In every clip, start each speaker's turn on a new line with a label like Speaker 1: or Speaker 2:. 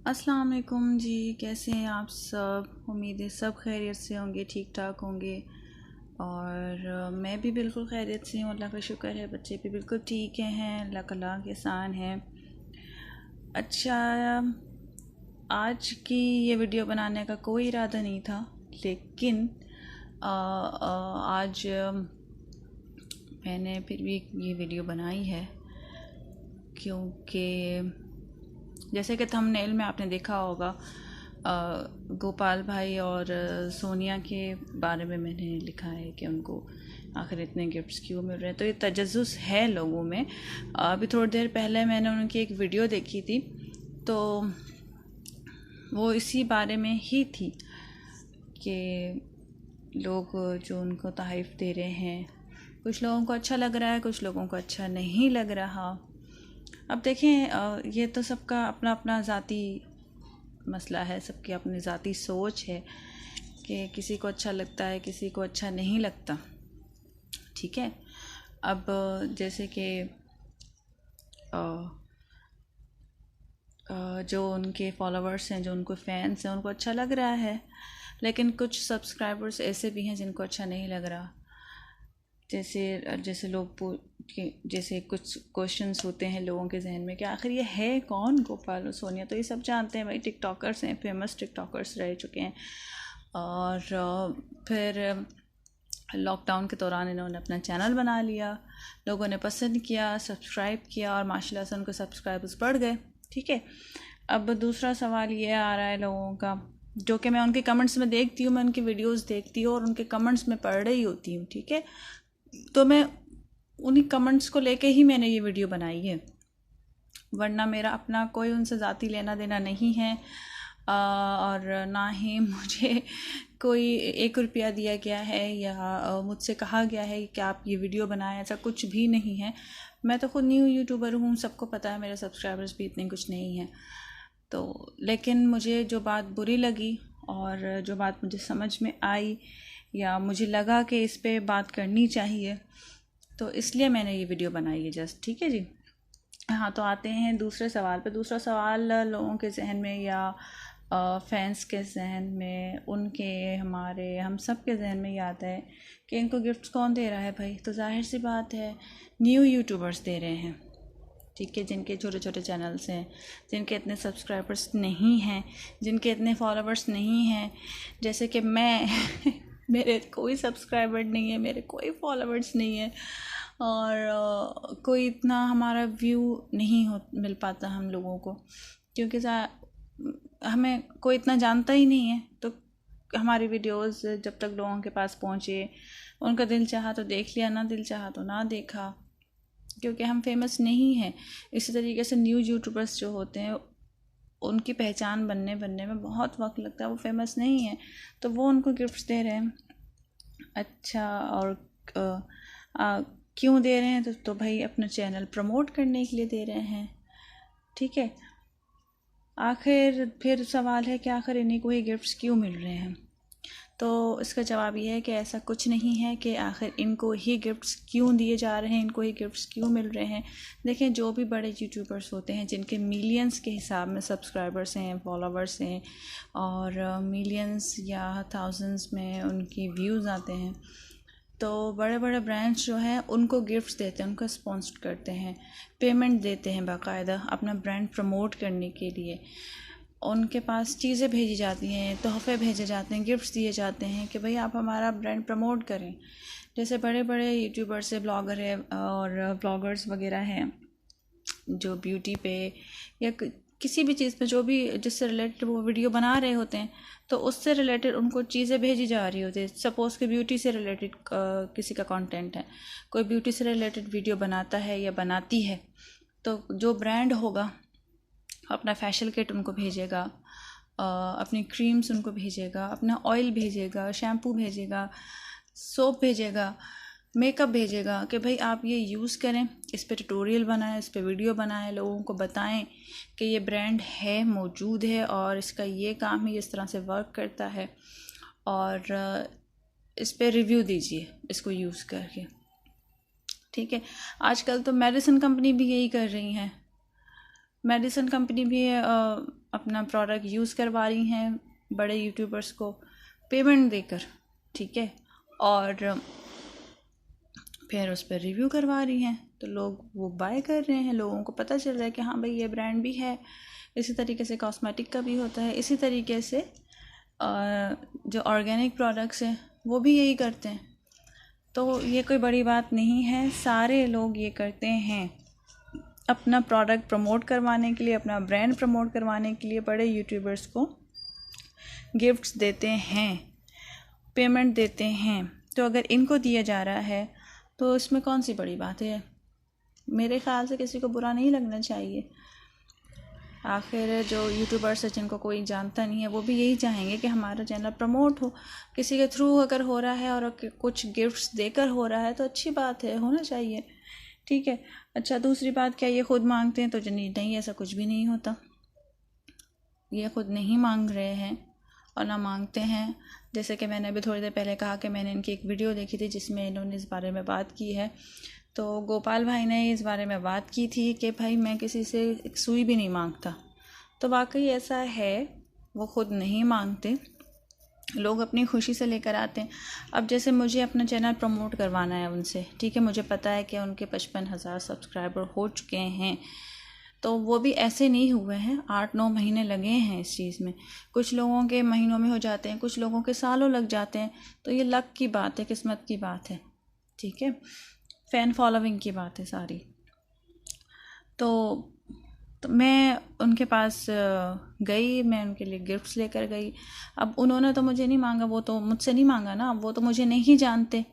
Speaker 1: अस्सलाम वालेकुम जी। कैसे हैं आप सब? उम्मीद है सब खैरियत से होंगे, ठीक ठाक होंगे। और मैं भी बिल्कुल खैरियत से हूँ, अल्लाह का शुक्र है। बच्चे भी बिल्कुल ठीक हैं, अल्लाह का लाख एहसान है। अच्छा, आज की ये वीडियो बनाने का कोई इरादा नहीं था, लेकिन आज मैंने फिर भी ये वीडियो बनाई है क्योंकि जैसे कि थंबनेल में आपने देखा होगा, गोपाल भाई और सोनिया के बारे में मैंने लिखा है कि उनको आखिर इतने गिफ्ट्स क्यों मिल रहे हैं। तो ये तजस्सुस है लोगों में। अभी थोड़ी देर पहले मैंने उनकी एक वीडियो देखी थी, तो वो इसी बारे में ही थी कि लोग जो उनको तारीफ़ दे रहे हैं, कुछ लोगों को अच्छा लग रहा है, कुछ लोगों को अच्छा नहीं लग रहा। अब देखें, ये तो सबका अपना अपना ज़ाती मसला है, सबकी अपनी ज़ाती सोच है कि किसी को अच्छा लगता है, किसी को अच्छा नहीं लगता। ठीक है। अब जैसे कि जो उनके फॉलोअर्स हैं, जो उनको फैंस हैं, उनको अच्छा लग रहा है, लेकिन कुछ सब्सक्राइबर्स ऐसे भी हैं जिनको अच्छा नहीं लग रहा। जैसे जैसे लोग जैसे कुछ क्वेश्चंस होते हैं लोगों के जहन में कि आखिर ये है कौन गोपाल और सोनिया। तो ये सब जानते हैं भाई, टिकटॉकर्स हैं, फेमस टिकटॉकर्स रह चुके हैं। और फिर लॉकडाउन के दौरान इन्होंने अपना चैनल बना लिया, लोगों ने पसंद किया, सब्सक्राइब किया और माशाल्लाह से उनके सब्सक्राइबर्स बढ़ गए। ठीक है। अब दूसरा सवाल ये आ रहा है लोगों का, जो कि मैं उनके कमेंट्स में देखती हूँ, मैं उनकी वीडियोस देखती हूँ और उनके कमेंट्स में पढ़ रही होती हूँ। ठीक है। तो मैं उन्हीं कमेंट्स को लेके ही मैंने ये वीडियो बनाई है, वरना मेरा अपना कोई उनसे ज़ाती लेना देना नहीं है। और ना ही मुझे कोई 1 रुपया दिया गया है या मुझसे कहा गया है कि आप ये वीडियो बनाएं, ऐसा कुछ भी नहीं है। मैं तो खुद न्यू यूट्यूबर हूँ, सबको पता है, मेरे सब्सक्राइबर्स भी इतने कुछ नहीं हैं। तो लेकिन मुझे जो बात बुरी लगी और जो बात मुझे समझ में आई या मुझे लगा कि इस पे बात करनी चाहिए, तो इसलिए मैंने ये वीडियो बनाई है जस्ट। ठीक है जी। हाँ, तो आते हैं दूसरे सवाल पे। दूसरा सवाल लोगों के जहन में या फैंस के जहन में, उनके, हमारे, हम सब के जहन में ये आता है कि इनको गिफ्ट्स कौन दे रहा है भाई। तो जाहिर सी बात है, न्यू यूट्यूबर्स दे रहे हैं। ठीक है। जिनके छोटे छोटे चैनल्स हैं, जिनके इतने सब्सक्राइबर्स नहीं हैं, जिनके इतने फॉलोअर्स नहीं हैं, जैसे कि मैं मेरे कोई सब्सक्राइबर नहीं है, मेरे कोई फॉलोअर्स नहीं है, और कोई इतना हमारा व्यू नहीं हो मिल पाता हम लोगों को, क्योंकि हमें कोई इतना जानता ही नहीं है। तो हमारी वीडियोस जब तक लोगों के पास पहुँचे, उनका दिल चाहा तो देख लिया, ना दिल चाहा तो ना देखा, क्योंकि हम फेमस नहीं हैं। इसी तरीके से न्यू यूट्यूबर्स जो होते हैं, उनकी पहचान बनने में बहुत वक्त लगता है, वो फेमस नहीं है, तो वो उनको गिफ्ट्स दे रहे हैं। अच्छा, और क्यों दे रहे हैं? तो भाई अपना चैनल प्रमोट करने के लिए दे रहे हैं। ठीक है। आखिर फिर सवाल है कि आखिर इन्हीं को ही गिफ्ट्स क्यों मिल रहे हैं। तो इसका जवाब ये है कि ऐसा कुछ नहीं है कि आखिर इनको ही गिफ्ट्स क्यों दिए जा रहे हैं, इनको ही गिफ्ट्स क्यों मिल रहे हैं। देखें, जो भी बड़े यूट्यूबर्स होते हैं, जिनके मिलियंस के हिसाब में सब्सक्राइबर्स हैं, फॉलोवर्स हैं, और मिलियंस या थाउजेंड्स में उनकी व्यूज़ आते हैं, तो बड़े बड़े ब्रांड्स जो हैं उनको गिफ्ट्स देते हैं, उनको स्पॉन्सर करते हैं, पेमेंट देते हैं बाकायदा अपना ब्रांड प्रमोट करने के लिए। उनके पास चीज़ें भेजी जाती हैं, तोहफे भेजे जाते हैं, गिफ्ट्स दिए जाते हैं कि भाई आप हमारा ब्रांड प्रमोट करें। जैसे बड़े बड़े यूट्यूबर्स है, ब्लॉगर है और ब्लॉगर्स वगैरह हैं, जो ब्यूटी पे या किसी भी चीज़ पे, जो भी जिससे रिलेटेड वो वीडियो बना रहे होते हैं, तो उससे रिलेटेड उनको चीज़ें भेजी जा रही होती है। सपोज़ कि ब्यूटी से रिलेटेड किसी का कंटेंट है, कोई ब्यूटी से रिलेटेड वीडियो बनाता है या बनाती है, तो जो ब्रांड होगा अपना फैशियल किट उनको भेजेगा, अपनी क्रीम्स उनको भेजेगा, अपना ऑयल भेजेगा, शैम्पू भेजेगा, सोप भेजेगा, मेकअप भेजेगा कि भाई आप ये यूज़ करें, इस पे ट्यूटोरियल बनाएं, इस पे वीडियो बनाएं, लोगों को बताएं कि ये ब्रांड है, मौजूद है और इसका ये काम है, इस तरह से वर्क करता है, और इस पे रिव्यू दीजिए इसको यूज़ करके। ठीक है। आजकल तो मेडिसिन कंपनी भी यही कर रही हैं। मेडिसिन कंपनी भी अपना प्रोडक्ट यूज़ करवा रही हैं बड़े यूट्यूबर्स को पेमेंट देकर, ठीक है, और फिर उस पर रिव्यू करवा रही हैं, तो लोग वो बाय कर रहे हैं, लोगों को पता चल रहा है कि हाँ भाई ये ब्रांड भी है। इसी तरीके से कॉस्मेटिक का भी होता है, इसी तरीके से जो ऑर्गेनिक प्रोडक्ट्स हैं वो भी यही करते हैं। तो ये कोई बड़ी बात नहीं है, सारे लोग ये करते हैं अपना प्रोडक्ट प्रमोट करवाने के लिए, अपना ब्रांड प्रमोट करवाने के लिए बड़े यूट्यूबर्स को गिफ्ट्स देते हैं, पेमेंट देते हैं। तो अगर इनको दिया जा रहा है तो इसमें कौन सी बड़ी बात है? मेरे ख़्याल से किसी को बुरा नहीं लगना चाहिए। आखिर जो यूट्यूबर्स हैं जिनको कोई जानता नहीं है वो भी यही चाहेंगे कि हमारा चैनल प्रमोट हो, किसी के थ्रू अगर हो रहा है और कुछ गिफ्ट्स देकर हो रहा है तो अच्छी बात है, होना चाहिए, ठीक है। अच्छा, दूसरी बात, क्या ये ख़ुद मांगते हैं? तो नहीं, ऐसा कुछ भी नहीं होता। ये ख़ुद नहीं मांग रहे हैं और ना मांगते हैं। जैसे कि मैंने अभी थोड़ी देर पहले कहा कि मैंने इनकी एक वीडियो देखी थी जिसमें इन्होंने इस बारे में बात की है। तो गोपाल भाई ने इस बारे में बात की थी कि भाई मैं किसी से एक सुई भी नहीं मांगता। तो वाकई ऐसा है, वो ख़ुद नहीं मांगते, लोग अपनी खुशी से लेकर आते हैं। अब जैसे मुझे अपना चैनल प्रमोट करवाना है उनसे, ठीक है, मुझे पता है कि उनके 55,000 सब्सक्राइबर हो चुके हैं, तो वो भी ऐसे नहीं हुए हैं, 8-9 महीने लगे हैं इस चीज़ में। कुछ लोगों के महीनों में हो जाते हैं, कुछ लोगों के सालों लग जाते हैं। तो ये लक की बात है, किस्मत की बात है, ठीक है, फ़ैन फॉलोइंग की बात है सारी। तो मैं उनके पास गई, मैं उनके लिए गिफ्ट्स लेकर गई। अब उन्होंने तो मुझे नहीं मांगा, वो तो मुझसे नहीं मांगा ना, वो तो मुझे नहीं जानते,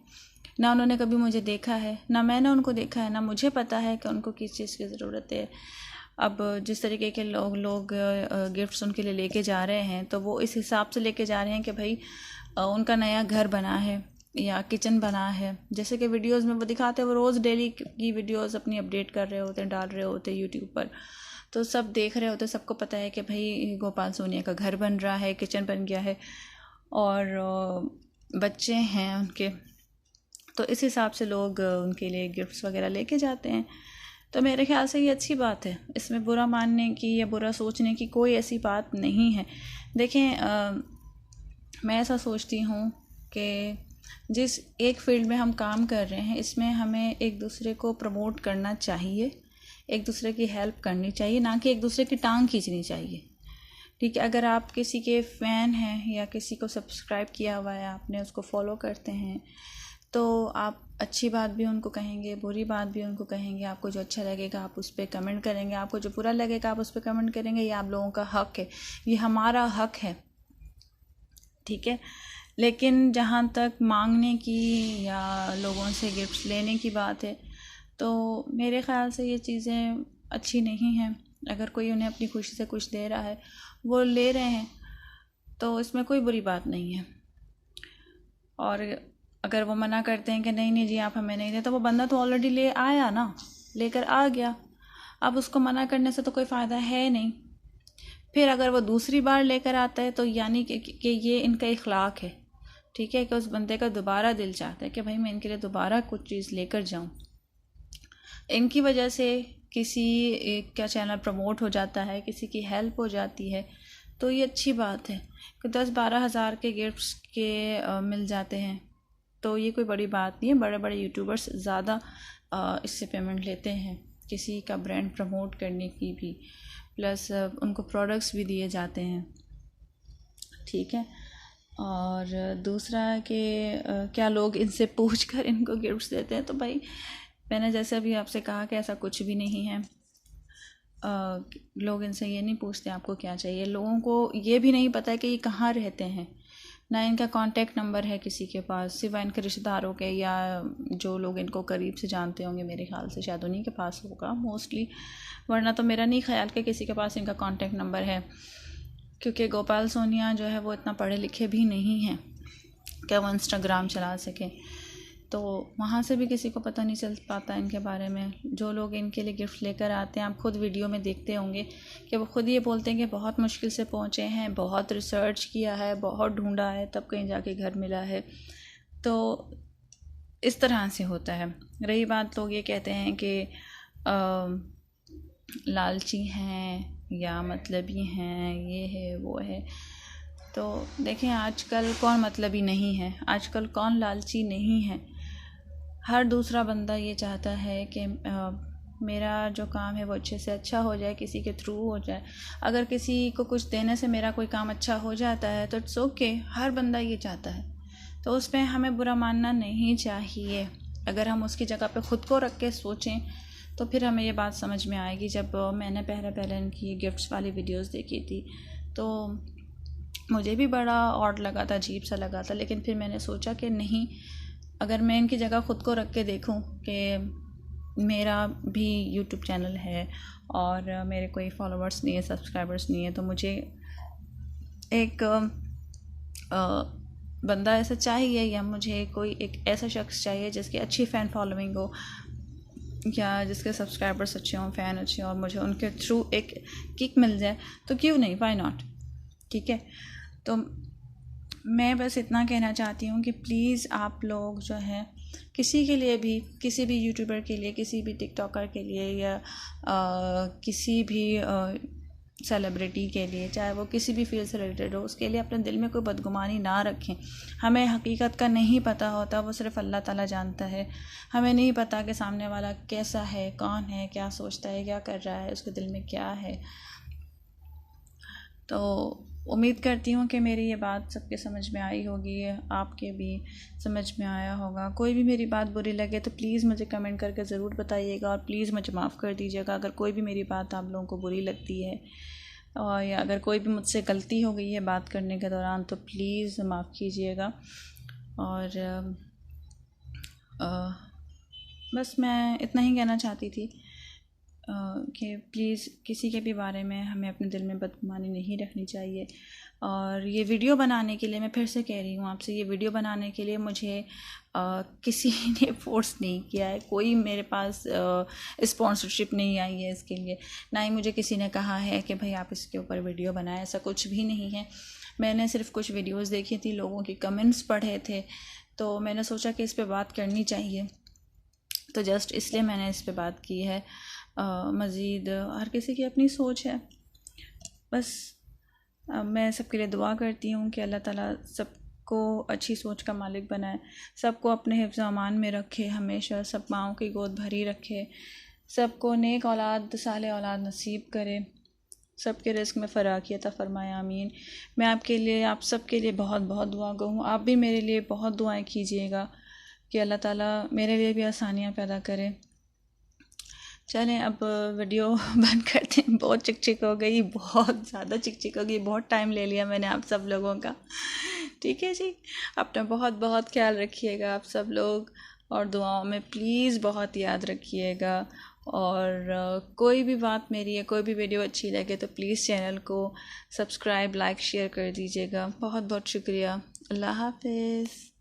Speaker 1: ना उन्होंने कभी मुझे देखा है, ना मैंने उनको देखा है, ना मुझे पता है कि उनको किस चीज़ की ज़रूरत है। अब जिस तरीके के लोग गिफ्ट्स उनके लिए लेके जा रहे हैं तो वो इस हिसाब से लेके जा रहे हैं कि भाई उनका नया घर बना है या किचन बना है। जैसे कि वीडियोस में वो दिखाते हैं, वो रोज़ डेली की वीडियोस अपनी अपडेट कर रहे होते हैं, डाल रहे होते हैं यूट्यूब पर, तो सब देख रहे होते हैं, सबको पता है कि भाई गोपाल सोनिया का घर बन रहा है, किचन बन गया है और बच्चे हैं उनके। तो इस हिसाब से लोग उनके लिए गिफ्ट्स वगैरह लेके जाते हैं। तो मेरे ख्याल से ये अच्छी बात है, इसमें बुरा मानने की या बुरा सोचने की कोई ऐसी बात नहीं है। देखें, मैं ऐसा सोचती हूँ कि जिस एक फील्ड में हम काम कर रहे हैं इसमें हमें एक दूसरे को प्रमोट करना चाहिए, एक दूसरे की हेल्प करनी चाहिए, ना कि एक दूसरे की टांग खींचनी चाहिए, ठीक है। अगर आप किसी के फ़ैन हैं या किसी को सब्सक्राइब किया हुआ है आपने, उसको फॉलो करते हैं, तो आप अच्छी बात भी उनको कहेंगे, बुरी बात भी उनको कहेंगे। आपको जो अच्छा लगेगा आप उस पर कमेंट करेंगे, आपको जो बुरा लगेगा आप उस पर कमेंट करेंगे। ये आप लोगों का हक है, ये हमारा हक है, ठीक है। लेकिन जहाँ तक मांगने की या लोगों से गिफ्ट्स लेने की बात है तो मेरे ख़्याल से ये चीज़ें अच्छी नहीं हैं। अगर कोई उन्हें अपनी खुशी से कुछ दे रहा है, वो ले रहे हैं, तो इसमें कोई बुरी बात नहीं है। और अगर वो मना करते हैं कि नहीं जी आप हमें नहीं दें, तो वो बंदा तो ऑलरेडी ले आया ना, लेकर आ गया, अब उसको मना करने से तो कोई फ़ायदा है नहीं। फिर अगर वो दूसरी बार लेकर आता है तो यानी कि ये इनका इखलाक है, ठीक है, कि उस बंदे का दोबारा दिल चाहता है कि भाई मैं इनके लिए दोबारा कुछ चीज़ लेकर जाऊँ। इनकी वजह से किसी का चैनल प्रमोट हो जाता है, किसी की हेल्प हो जाती है, तो ये अच्छी बात है कि 10-12 हज़ार के गिफ्ट्स के मिल जाते हैं, तो ये कोई बड़ी बात नहीं है। बड़े बड़े यूट्यूबर्स ज़्यादा इससे पेमेंट लेते हैं, किसी का ब्रांड प्रमोट करने की भी, प्लस उनको प्रोडक्ट्स भी दिए जाते हैं, ठीक है। और दूसरा कि क्या लोग इनसे पूछ कर इनको गिफ्ट्स देते हैं? तो भाई मैंने जैसे अभी आपसे कहा कि ऐसा कुछ भी नहीं है। लोग इनसे ये नहीं पूछते आपको क्या चाहिए, लोगों को ये भी नहीं पता है कि ये कहाँ रहते हैं, ना इनका कांटेक्ट नंबर है किसी के पास, सिवाय इनके रिश्तेदारों के या जो लोग इनको करीब से जानते होंगे, मेरे ख्याल से शायद उन्हीं के पास होगा मोस्टली, वरना तो मेरा नहीं ख्याल कि किसी के पास इनका कांटेक्ट नंबर है। क्योंकि गोपाल सोनिया जो है वो इतना पढ़े लिखे भी नहीं हैं कि वो इंस्टाग्राम चला सकें, तो वहाँ से भी किसी को पता नहीं चल पाता इनके बारे में। जो लोग इनके लिए गिफ्ट लेकर आते हैं, आप खुद वीडियो में देखते होंगे कि वो खुद ये बोलते हैं कि बहुत मुश्किल से पहुँचे हैं, बहुत रिसर्च किया है, बहुत ढूंढा है, तब कहीं जाके घर मिला है। तो इस तरह से होता है। रही बात, लोग ये कहते हैं कि लालची हैं या मतलबी हैं, ये है वो है। तो देखें, आजकल कौन मतलबी नहीं है, आजकल कौन लालची नहीं है। हर दूसरा बंदा ये चाहता है कि मेरा जो काम है वो अच्छे से अच्छा हो जाए, किसी के थ्रू हो जाए। अगर किसी को कुछ देने से मेरा कोई काम अच्छा हो जाता है तो इट्स ओके, हर बंदा ये चाहता है, तो उस पर हमें बुरा मानना नहीं चाहिए। अगर हम उसकी जगह पे ख़ुद को रख के सोचें तो फिर हमें ये बात समझ में आएगी। जब मैंने पहले इनकी गिफ्ट्स वाली वीडियोस देखी थी तो मुझे भी बड़ा ऑड लगा था, अजीब सा लगा था, लेकिन फिर मैंने सोचा कि नहीं, अगर मैं इनकी जगह ख़ुद को रख के देखूं कि मेरा भी यूट्यूब चैनल है और मेरे कोई फॉलोअर्स नहीं है, सब्सक्राइबर्स नहीं है, तो मुझे एक बंदा ऐसा चाहिए, या मुझे कोई एक ऐसा शख्स चाहिए जिसकी अच्छी फ़ैन फॉलोइंग हो, या जिसके सब्सक्राइबर्स अच्छे हों, फ़ैन अच्छे हों, और मुझे उनके थ्रू एक किक मिल जाए, तो क्यों नहीं, व्हाई नॉट। ठीक है, तो मैं बस इतना कहना चाहती हूँ कि प्लीज़ आप लोग जो है, किसी के लिए भी, किसी भी यूट्यूबर के लिए, किसी भी टिकटॉकर के लिए, या किसी भी सेलिब्रिटी के लिए, चाहे वो किसी भी फील्ड से रिलेटेड हो, उसके लिए अपने दिल में कोई बदगुमानी ना रखें। हमें हकीकत का नहीं पता होता, वो सिर्फ अल्लाह ताला जानता है। हमें नहीं पता कि सामने वाला कैसा है, कौन है, क्या सोचता है, क्या कर रहा है, उसके दिल में क्या है। तो उम्मीद करती हूँ कि मेरी ये बात सबके समझ में आई होगी, आपके भी समझ में आया होगा। कोई भी मेरी बात बुरी लगे तो प्लीज़ मुझे कमेंट करके ज़रूर बताइएगा, और प्लीज़ मुझे माफ़ कर दीजिएगा अगर कोई भी मेरी बात आप लोगों को बुरी लगती है, और या अगर कोई भी मुझसे गलती हो गई है बात करने के दौरान तो प्लीज़ माफ़ कीजिएगा। और बस मैं इतना ही कहना चाहती थी कि प्लीज़ किसी के भी बारे में हमें अपने दिल में बदगुमानी नहीं रखनी चाहिए। और ये वीडियो बनाने के लिए, मैं फिर से कह रही हूँ आपसे, ये वीडियो बनाने के लिए मुझे किसी ने फोर्स नहीं किया है, कोई मेरे पास स्पॉन्सरशिप नहीं आई है इसके लिए, ना ही मुझे किसी ने कहा है कि भाई आप इसके ऊपर वीडियो बनाएं, ऐसा कुछ भी नहीं है। मैंने सिर्फ कुछ वीडियोज़ देखी थी, लोगों के कमेंट्स पढ़े थे, तो मैंने सोचा कि इस पर बात करनी चाहिए, तो जस्ट इसलिए मैंने इस पर बात की है। मज़ीद हर किसी की अपनी सोच है। बस मैं सबके लिए दुआ करती हूँ कि अल्लाह ताला सबको अच्छी सोच का मालिक बनाए, सबको अपने हिफ्ज़ अमान में रखे, हमेशा सब माँओं की गोद भरी रखे, सबको नेक औलाद, साले औलाद नसीब करे, सबके रिस्क में फ़राखी अता फ़रमाए, आमीन। मैं आपके लिए, आप सबके लिए बहुत बहुत दुआ गो हूँ। आप भी मेरे लिए बहुत दुआएं कीजिएगा कि अल्लाह ताला मेरे लिए भी आसानियाँ पैदा करे। चलें अब वीडियो बंद करते हैं, बहुत चिक हो गई, बहुत ज़्यादा चिक हो गई, बहुत टाइम ले लिया मैंने आप सब लोगों का। ठीक है जी, अपना बहुत बहुत ख्याल रखिएगा आप सब लोग, और दुआओं में प्लीज़ बहुत याद रखिएगा। और कोई भी बात मेरी है, कोई भी वीडियो अच्छी लगे तो प्लीज़ चैनल को सब्सक्राइब, लाइक, शेयर कर दीजिएगा। बहुत बहुत शुक्रिया। अल्लाह हाफ़िज़।